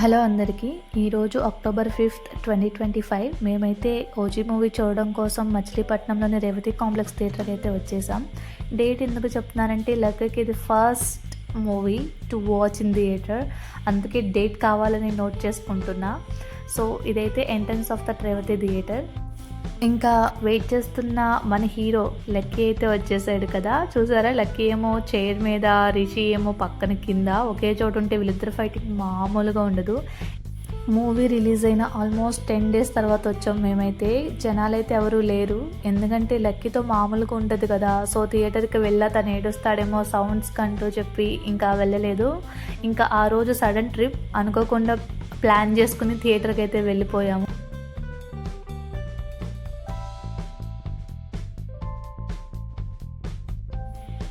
Hello అందరికీ. ఈరోజు October 5th 2025 మేమైతే ఓజీ మూవీ చూడడం కోసం మచిలీపట్నంలోని రేవతి కాంప్లెక్స్ థియేటర్కి అయితే వచ్చేసాం. డేట్ ఎందుకు చెప్తున్నానంటే లక్కకి ఇది first movie to watch in theatre, అందుకే డేట్ కావాలని నోట్ చేసుకుంటున్నా. సో ఇదైతే entrance of the Revathi theatre. ఇంకా వెయిట్ చేస్తున్న మన హీరో లక్కీ అయితే వచ్చేసాడు కదా. చూసారా, లక్కీ ఏమో చైర్ మీద, రిషి ఏమో పక్కన కింద ఒకే చోటు ఉంటే వీళ్ళిద్దరు ఫైటింగ్ మామూలుగా ఉండదు. మూవీ రిలీజ్ అయిన ఆల్మోస్ట్ 10 days తర్వాత వచ్చాం మేమైతే. జనాలైతే ఎవరూ లేరు, ఎందుకంటే లక్కీతో మామూలుగా ఉంటుంది కదా. సో థియేటర్కి వెళ్ళా తను ఏడుస్తాడేమో సౌండ్స్ కంటూ చెప్పి ఇంకా వెళ్ళలేదు. ఇంకా ఆ రోజు సడన్ ట్రిప్ అనుకోకుండా ప్లాన్ చేసుకుని థియేటర్కి అయితే వెళ్ళిపోయాము.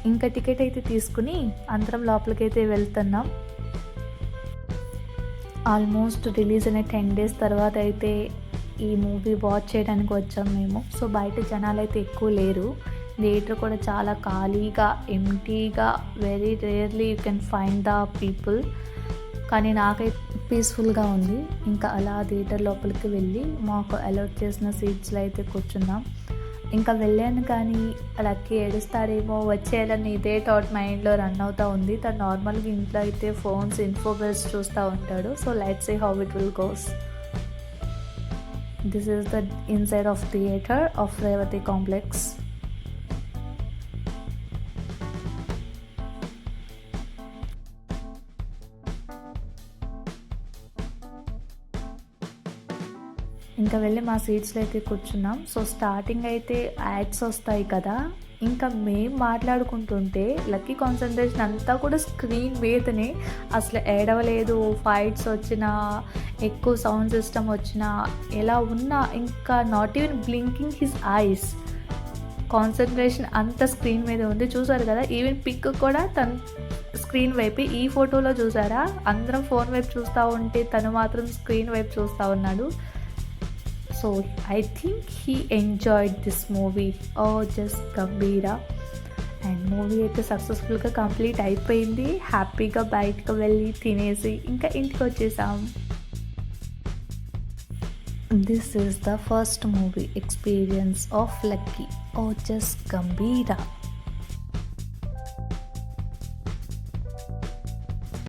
ఇంకా టికెట్ అయితే తీసుకుని అందరం లోపలికైతే వెళ్తున్నాం. ఆల్మోస్ట్ రిలీజ్ అయిన 10 days తర్వాత అయితే ఈ మూవీ వాచ్ చేయడానికి వచ్చాం మేము. సో బయట జనాలు అయితే ఎక్కువ లేరు, థియేటర్ కూడా చాలా ఖాళీగా ఎంటీగా, very rarely you can find the people. కానీ నాకైతే పీస్ఫుల్గా ఉంది. ఇంకా అలా థియేటర్ లోపలికి వెళ్ళి మాకు అలాట్ చేసిన సీట్స్లో అయితే కూర్చున్నాం. ఇంకా వెళ్ళాను కానీ లక్కీ ఏడుస్తాడేమో వచ్చేయాలని ఇదే థాట్ మైండ్లో రన్ అవుతూ ఉంది. తను నార్మల్గా ఇంట్లో అయితే ఫోన్స్, ఇన్ఫోబిల్స్ చూస్తూ ఉంటాడు. So let's see how it will goes. This is the inside of theatre of Revathi complex. ఇంకా వెళ్ళి మా సీట్స్లో అయితే కూర్చున్నాం. సో స్టార్టింగ్ అయితే యాడ్స్ వస్తాయి కదా, ఇంకా మేము మాట్లాడుకుంటుంటే లక్కీ కాన్సన్ట్రేషన్ అంతా కూడా స్క్రీన్ మీదనే. అసలు ఏడవలేదు, ఫైట్స్ వచ్చినా, ఎక్కువ సౌండ్ సిస్టమ్ వచ్చినా, ఎలా ఉన్నా ఇంకా not even blinking his eyes. Concentration అంతా స్క్రీన్ మీద ఉంది. చూసారు కదా, ఈవెన్ పిక్ కూడా తన స్క్రీన్ వైపు. ఈ ఫోటోలో చూసారా, అందరం ఫోన్ వైపు చూస్తూ ఉంటే తను మాత్రం స్క్రీన్ వైపు చూస్తూ ఉన్నాడు. So I think he enjoyed this movie. Just Gambira. And movie అయితే సక్సెస్ఫుల్గా కంప్లీట్ అయిపోయింది. హ్యాపీగా బయటకు వెళ్ళి తినేసి ఇంకా ఇంటికి వచ్చేసాం. This is the first movie experience of lucky. Just Gambira.